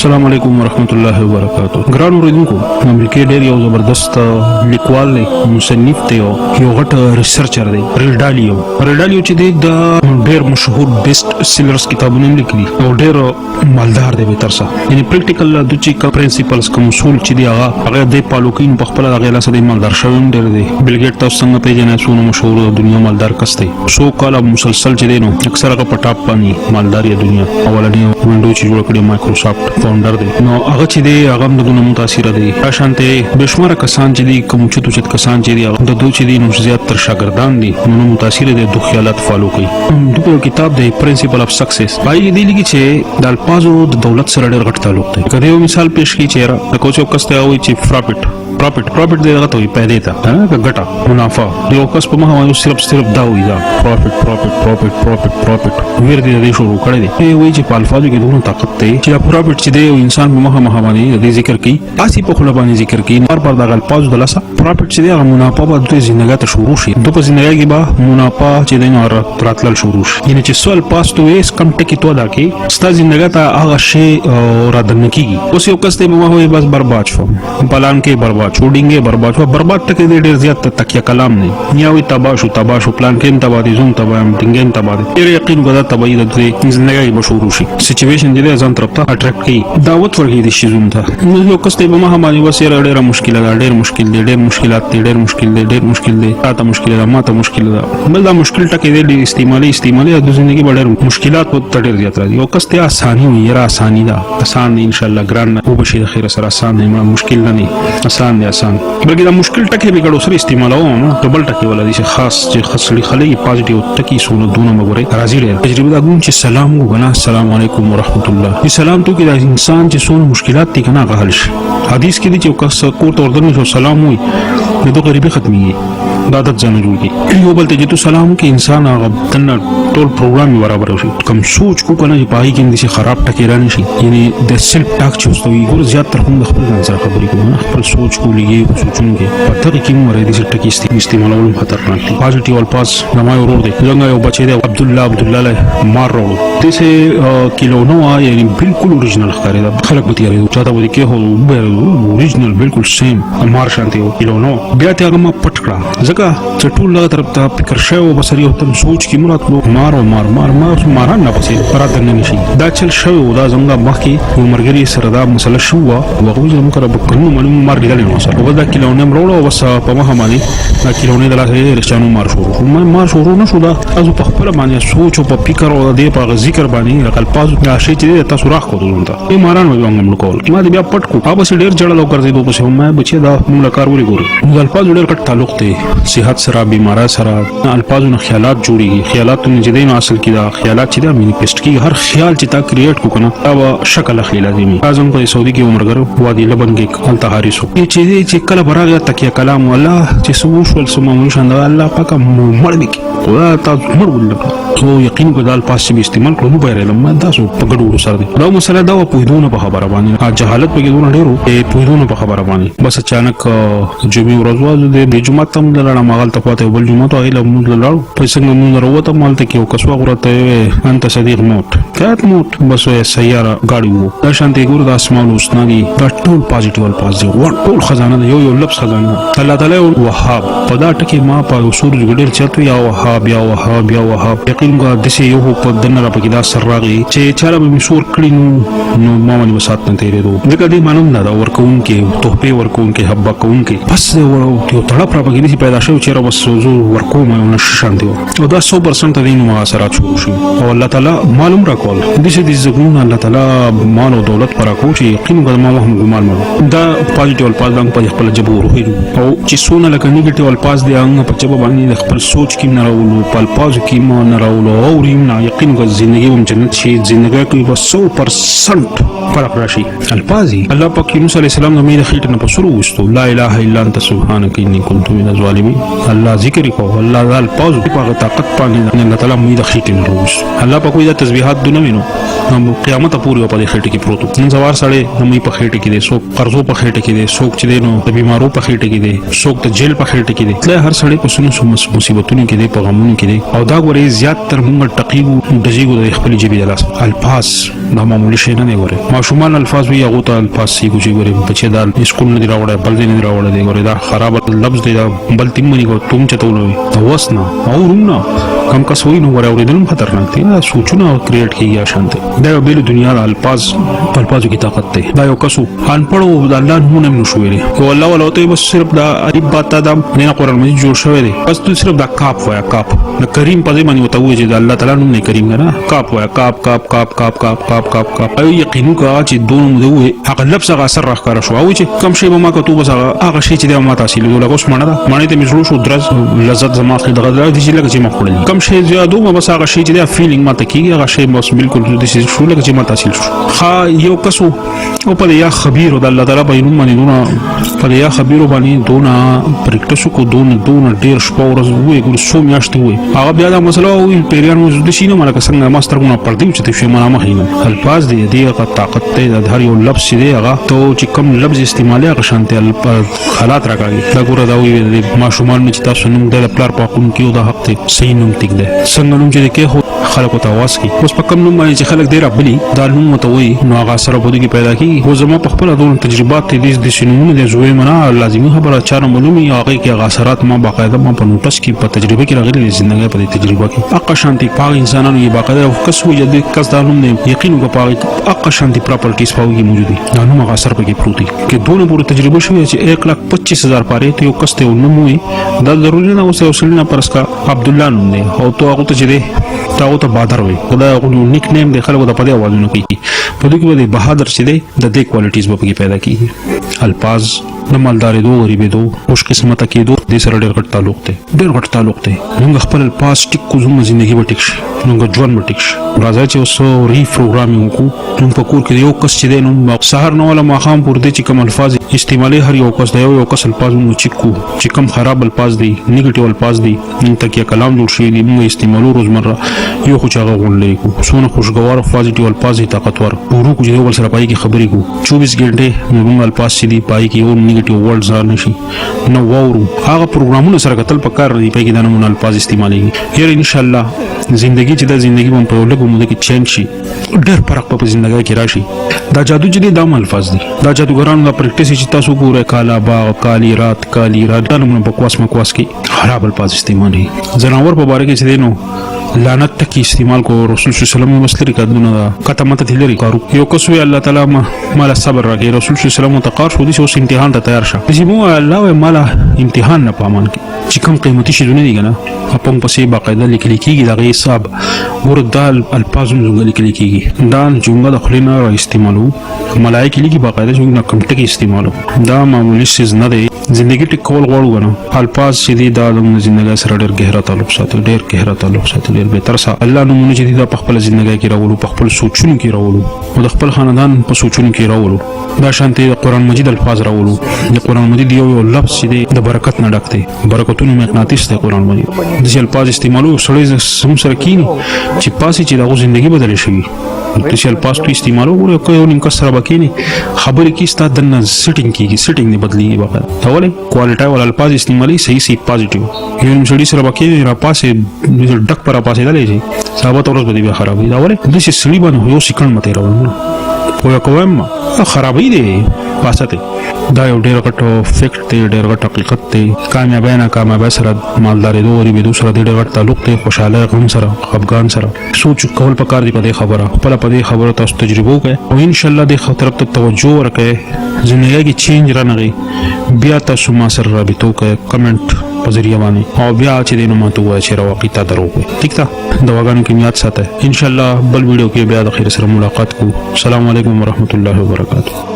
السلام علیکم ورحمت الله وبرکاتہ. ګران اوریدونکو، امریکای ډیر یو زبردست لیکوال دی، مصنف دی، یو غټ ریسرچر دی، ری ډالیو چې دی د ډیر مشهور بیسټ سیلرز کتابونه لیکلي او ډیر مالدار دی به ترسه. یعنی پریکټیکل د چې پرنسپلز کوم اصول چې دی هغه د پالوکین په خپل هغه لاسه د مالدار شوم ډیر دی. بیل ګیټ تاسو څنګه پیژنئ څونه مشهور دنیا مالدار کس دی. سو کاله مسلسل چې دی نو اکثر هغه په ټاپ باندې مالدار یا دنیا اولنی وینډو چې جوړ کړی مایکروسافټ فاونډر دی. نو هغه چې دی هغه د دونه متاثر دی. شانته بشمار کسان چې دی کوم چې کسان چې دی هغه د دوی چې دی نو زیات تر شاګردان دي نو متاثر دي د خیالات فالو کوي. دغه کتاب دی پرنسپل اف سکسس پای دی لګي چې د الفاظو د دولت سره ډېر غټ تعلق دی. کله یو مثال پیش کی چې را کوڅو کسته وایي چې پروفیټ دی هغه ته وي پیدا ته نه ګټه منافع دی. او کس په مخه باندې صرف دا وایي دا پروفیټ ویر دی د شروع کړی دی. وایي چې په الفاظو کې دونه طاقت دی چې پروفیټ چې دی انسان په مخه باندې د ذکر کوي اسی په خپل باندې ذکر کوي پر د الفاظو د لاسه پروفیټ چې دی هغه منافع به د ژوندۍ ته شروع شي. د په ژوندۍ کې به منافع چې دی نو راتلل شروع شي. یعنی چې سوال پاس تو ویس کم ټکی تو دا کې ستا ژوندۍ ته هغه شی را دن کیږي. اوس یو کس ته به وایي بس برباد شو پلان کې برباد چوډینګ برباد ټکی دی ډیر زیات تکیه کلام نه یا وي تباہ شو پلان کې تباہ دي زون تباہ ټینګین تباہ دي. ډیر یقین غدا تباہ د ژوندۍ به شروع شي. سچويشن دی ځان طرف ته اټریکټ کوي دعوت ورګي دي شي زون ته. نو یو کس ته به ما باندې وسیره ډیر مشکل ده ډیر مشکل ډیر مشکل دی تاسو مشکل ده ماته مشکل ده بل دا مشکل ټکی دی استعمالي د ژوندۍ ډېر مشکلات په ډېر زیات راځي. یو کس ته اساني وي را اساني ده آسان ان شاء الله ګران او بشي د خیر سره آسان نه مشکل نه آسان بلکې دا مشکل ټکی به ګړو سره استعمالوم نو ډبل ټکی ولا دي خاص چې خاصړي خلې پازیټیو ټکی سونه دونه مګوري راځي ډېر تجربه دا ګون چې سلام وګنا السلام علیکم ورحمت الله. سلام تو کې د انسان چې سونه مشکلات دي کنه غل شي. حدیث کې دي چې کس کوټ اوردن شو سلام وي د دوه غریبي ختمي دا عادت ځان جوړي. یو بل ته چې تو سلام کې انسان هغه تنه ټول پروګرام برابر شي. کم سوچ کو کنه چې پای کې دي خراب ټکی رانه شي. یعنی د سلف ټاک چوستوي ګور زیات تر هم خپل ځان سره خبرې کوي خپل سوچ کو لګي سوچونه کې په دغه کې مو ردی چې ټکی استعمالول خطرناک دي. پازیټیو الفاظ نمای ورور دی څنګه یو بچی دی عبد الله مار ورو دسه کیلو نو یعنی بالکل اوریجنل ښکاري دا خلک به تیاري چاته ودی کې هو اوریجنل بالکل سیم مار شانتي کیلو نو بیا ته هغه ما پټ کړه ځکه چې ټول له طرف ته فکر شوی او بسري او تم سوچ کې مراد ماران نه پسې رات نه نشي دا چل شوی او دا زموږ مخکې یو مرګري سره دا مسله شو او هغه زموږ کړه بکنو معلوم مار لیدل نو سره ودا کیلو نه مرولو وس په مخه باندې دا کیلو نه دلته رښتانو مار شروع نه شو دا از په خپل باندې سوچ او په فکر او دې په ذکر باندې الفاظ یا شی چې تاسو راخ کو دونته ای ماران وګم نو کول ما دې بیا پټ کو اوبه سي ډیر جړل او ګرځي دوه په ما بچي دا موږ کار ولې ګورو الفاظ ډیر کټ تعلق دی صحت سره بیماری سره الفاظونو خیالات جوړي خیالات نه جدي نو اصل کې دا خیالات چې دا مینیفیسټ کی هر خیال چې تا کریټ کو کنه دا شکل اخلي لازمي. اعظم په سعودي کې عمرګرو وادي لبن کې خپل تحریسو چې کله براغه تکیه کلام الله چې سو شول سمو شند الله پاک مړ دي خدا تاسو مړ ولګ خو یقین کو دال پاس به استعمال کړو په رلم ما تاسو په ګډو سره دي دا مسله دا په پوهیدونه په خبره باندې جهالت په ګډو ډیرو په پوهیدونه په خبره باندې بس اچانک جمعې ورځ واز د جمعه تم لړا مغل ته پته بل جمعه ته ایله موږ لړاو په څنګه موږ وروته مالته کې او کسوا غرته انت صدیق موت کات موت بس سیاره گاڑی وو دا شانتي ګور د اسمان اوسناګي دا ټول پازیټیو الفاظ دي ټول خزانه یو لفظ خزانه الله تعالی وهاب په دا ټکی ما په اصول ګډیر چتو یا وهاب یقین کو د سي یو په دنه را پکې دا سرراغي چې چاله به مشور کړي نو ما باندې وسات نه تیرې دو ځکه دې معلوم نه دا ورکون کې توپه ورکون کې حبا کون کې بس یو تړه پر پکې دي پیدا شو چې را بس زو ورکو ما نه شان دی او دا 100% دین معاصرات شروع شي او الله تعالی معلوم را کول د دې زګون الله تعالی مال او دولت پر کو چې یقین کو ما هم ګمان مو دا پازیټیو الفاظ په خپل جبور وي او چې سونه لکه نیگیټیو الفاظ دي هغه په جواب باندې خپل سوچ کې نه راولو په الفاظ کې ما نه راولو او ریم یقین کو ژوندۍ هم جنت شي ژوندۍ کې به 100% فرق راشي. الفاظ الله پاک یونس علی السلام د مې خېټه نه پسرو وستو لا اله الا انت سبحانك اني كنت من الظالمين الله ذکر کو الله الفاظ په طاقت باندې الله تعالی مې د خېټه نه وستو الله پاک دا تسبیحات دونه وینو قیامت پورې په دې خېټه کې پروت نن سوار سړی د مې په خېټه کې دي څوک قرضو په خېټه کې دي څوک چې دینو د بیمارو په خېټه کې دي څوک د جیل په خېټه کې دي تل هر سړی په سونو مصیبتونو کې دي په غمونو کې دي او دا غوري زیات تر موږ ټقیو د جیګو د خپل جیبي د لاس الفاظ دا معمولی شي نه غوري ماشومان الفاظ وی هغه ته الفاظ سی کوجي غوري بچي دا اسکول نه دی راوړل بل دی نه راوړل دی غوري دا خراب لفظ دی بل تیم منی کو تم چتولوي توسنا او رونا کم کسوي نو غوري اوریدل خطرناک دي دا سوچونه کریټ کیږي شانته دا بیل دنیا د الفاظو کی طاقت دی دا یو کسو ان پړو د الله نوم نه شوې او الله ولا ته بس صرف دا الف باتا دا نه قرآن مجید جوړ شوی دی بس تو صرف دا کاف وایا کاف د کریم په دې باندې وتاوي چې د الله تعالی نوم نه کریم نه کاف وایا کاف کاف کاف کاف کاف کاف کاف کاف ای یقینو کا چې دون مدوي هغه لفظ هغه اثر راخاره شو او چې کم شی به ما کتو بس هغه شی چې د ما تحصیل دوله کوس مانه دا مانه ته مشروع شو درز لذت زما خې دغه د چې لکه چې مخړل کم شی زیادو ما بس هغه شی چې د فیلینګ ما تکیږي هغه شی بس بالکل د شی شو لکه چې ما تحصیل شو خا یو کسو او په یا خبير د الله تعالی په نوم باندې دونه په یا خبير باندې دونه پریکټیس کو دونه ډیر شپه ورځ وې ګور سو میاشتې وې هغه بیا دا مسله وې پیریان مو د شینو ملک څنګه ماسترونه پردیو چې شی ما مخینه الفاظ دی هغه طاقت ته د هر یو لفظ دی هغه ته چې کوم لفظ استعمالي هغه شانته حالات راکاږي دا ګوره دا وې ماشومان چې تاسو نوم د پلار په کوم کې دا حق ته صحیح نوم ټیک دی څنګه نوم چې کې خلکو ته واس کی اوس په کوم نوم باندې چې خلک ډیر خپلی دا نوم متوي نو هغه سره بده کې پیدا کی هو زما په خپل دون تجربات دي د شنوونه د زوی منا لازمي خبره چاره معلومي هغه کې هغه اثرات ما باقاعده ما په نوټس کې په تجربه کې راغلي ژوندۍ په تجربه کې اقا شانتي پاک انسانانو یې باقاعده او کس وي د کس دا نوم نه یقین کو پاک اقا شانتي پراپرټیز پاوږي موجودي دا نوم هغه اثر پکې پروتي کې دونه پوره تجربه شوې چې 1,25,000 پاره ته یو کس ته نوم وي دا ضروري نه اوسه وسلنه پرسکا عبد الله نوم نه او تو هغه ته چې دا ته بادر وي خدای هغه نیک نیم د خلکو د پدې आवाजونه کوي په دې کې د بهادر چې دی د دې کوالټیز په کې پیدا کیږي الفاظ د مالداري دو غریبې دو خوش قسمت کېدو د سره ډېر غټ تعلق دی موږ خپل الفاظ ټیک کو زموږ ژوندۍ به ټیک شي موږ ژوند به ټیک شي راځي چې اوس ری پروګرامینګ وکړو نو په کور کې یو کس چې دی نو سحر نو ولا ماخام پر دې چې کوم الفاظ استعمالي هر یو کس دی یو کس الفاظ مو چیک کو چې کوم خراب الفاظ دي نیگیټیو الفاظ دي نن تک کلام جوړ شي دي موږ استعمالو روزمره یو خو چاغه غونډې کو سونه خوشگوار پوزټیو الفاظ طاقتور ورو کو چې ول سره پای کې خبرې کو 24 غنټه موږ الفاظ سي دي پای کې یو نیگیټیو ورډز را نشي نو وورو هغه پروګرامونه سره کتل پکار دی پای کې د نمونه الفاظ استعمالي یاره ان شاء الله زندگی چې د زندگی په لګو مو کې چینج شي ډېر فرق په زندګۍ کې راشي دا جادو چې د الفاظ دي دا جادوګرانو د پریکټیس چې تاسو ګوره کالا باغ کالی رات دا نمونه بکواس کې خراب الفاظ استعمالي زناور په باره کې چې دینو لعنت تک استعمال کو رسول صلی الله علیه وسلم مسلری کدونه دا کتمت تلری کارو یو کوسوی الله تعالی مال صبر راکې رسول صلی الله علیه وسلم تقار شو دي اوس امتحان ته تیار شه چې مو الله مال امتحان نه پامان کی چې کوم قیمتي شي نه دي کنه په پسې باقاعده لیکل کیږي دا غي حساب وردال الفاظ موږ لیکل کیږي دا جمله د خلینا را استعمالو ملائکه لیکي باقاعده څنګه کم ټکی استعمالو دا معمولی څه نه دی زندگی ټیک کول غواړو غواړو الفاظ چې دي دا د زندګۍ سره ډېر گہرا تعلق ساتي ډېر به تر څه الله نو مونږ چې د خپل ژوندۍ کې راولو په خپل سوچونو کې راولو او د خپل خاندان په سوچونو کې راولو دا شانتي د قران مجید الفاظ راولو د قران مجید یو لفظ دی د برکت نه ډک دی برکتونو مغناطیس دی قران مجید د الفاظ استعمالو سړی سم سره کینی چې پاسي چې د ژوندۍ بدل شي د الفاظ تو استعمالو ورو کوي نیم کسره بکینی خبرې کې ستاسو د سیټینګ نه بدلیږي واقعا ولې کوالټي ول الفاظ استعمالي صحیح پوزټیو یو سړی سره بکینی را پاسه ډک پر پاسه دلې شي ثابت اورس بدی به خرابې دا ولې د سړي باندې یو سکند مته راوړل خو کوم خرابې دي پاسته دا یو ډېر غټ فیکټ دی ډېر غټ حقیقت دی کامیابی نه کامیابی سره مالداري دوه ری سره ډېر غټ تعلق دی خوشاله غم سره افغان سره سوچ کول پکار دی په خبره خپل په خبره تاسو تجربه وکړئ او ان شاء الله د طرف ته توجه ورکړئ ژوندۍ کې چینج رانغی بیا تاسو ما سره رابطه وکړئ کمنټ په ذریعہ باندې او بیا چې دینو ماته وای چې راوقیته درو ټیک تا دواګانو کې میاد ساته ان شاء الله بل ویډیو کې بیا د خیر سره ملاقات کو السلام علیکم ورحمت الله وبرکاته